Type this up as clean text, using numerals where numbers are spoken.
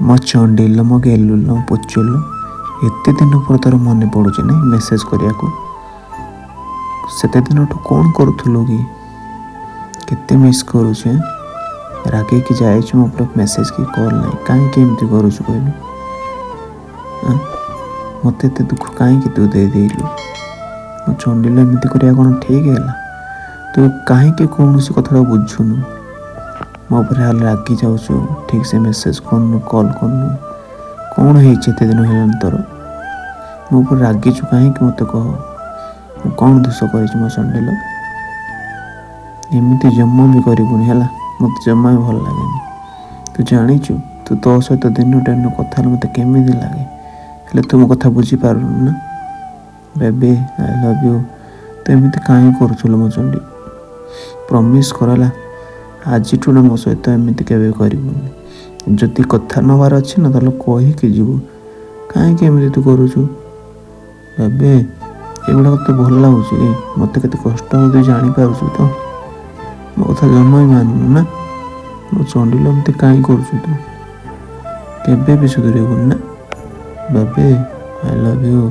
ମୋ ଚଣ୍ଡିଲ ମୋ ଗେଲୁଲ ପୁଚୁଲ ଏତେ ଦିନ ପରେ ତୋର ମନେ ପଡ଼ୁଛି ନାଇଁ ମେସେଜ୍ କରିବାକୁ। ସେତେ ଦିନଠୁ କ'ଣ କରୁଥିଲୁ କି? କେତେ ମିସ୍ କରୁଛେ। ରାଗିକି ଯାଇଛୁ ମୋ ଉପରେ ମେସେଜ୍ କି କଲ୍ ନାହିଁ, କାହିଁକି ଏମିତି କରୁଛୁ କହିଲୁ? ମୋତେ ଏତେ ଦୁଃଖ କାହିଁକି ତୁ ଦେଇଦେଲୁ? ମୋ ଚଣ୍ଡିଲ ଏମିତି କରିବା କ'ଣ ଠିକ୍ ହେଲା? ତୁ କାହିଁକି କୌଣସି କଥାଟା ବୁଝୁନୁ? ମୋ ଉପରେ ହେଲେ ରାଗି ଯାଉଛୁ, ଠିକ୍ ସେ ମେସେଜ୍ କରୁନୁ, କଲ୍ କରୁନୁ। କ'ଣ ହେଇଛି ଏତେ ଦିନ ହେଲାଣି ତୋର? ମୋ ଉପରେ ରାଗିଛୁ କାହିଁକି ମୋତେ କହ। ମୁଁ କ'ଣ ଦୋଷ କରିଛି ମୋ ଚଣ୍ଡିଲ? ଏମିତି ଜମା ବି କରିବୁନି ହେଲା, ମୋତେ ଜମା ବି ଭଲ ଲାଗେନି। ତୁ ଜାଣିଛୁ ତୁ ତୋ ସହିତ ଦିନ କଥା ହେଲେ ମୋତେ କେମିତି ଲାଗେ, ହେଲେ ତୁ ମୋ କଥା ବୁଝିପାରୁନୁ ନା। Baby I love you. ତୁ ଏମିତି କାହିଁ କରୁଥିଲୁ ମୋ ଚଣ୍ଡି? ପ୍ରମିସ୍ କର ହେଲା, ଆଜିଠୁ ନା ମୋ ସହିତ ଏମିତି କେବେ କରିବୁନି। ଯଦି କଥା ନେବାର ଅଛି ନା ତାହେଲେ କହିକି ଯିବୁ, କାହିଁକି ଏମିତି ତୁ କରୁଛୁ? ବେବି ଏଗୁଡ଼ାକ ତତେ ଭଲ ଲାଗୁଛି? ମୋତେ କେତେ କଷ୍ଟ ହେଉଛି ଜାଣିପାରୁଛୁ ତ? ମୋ କଥା ଜମା ବି ମାନୁନୁ ନା। ମୋ ଚଣ୍ଡିଲ ଏମିତି କାହିଁ କରୁଛୁ ତୁ? କେବେ ବି ସୁଧୁରିବୁନି ନା। Baby I love you.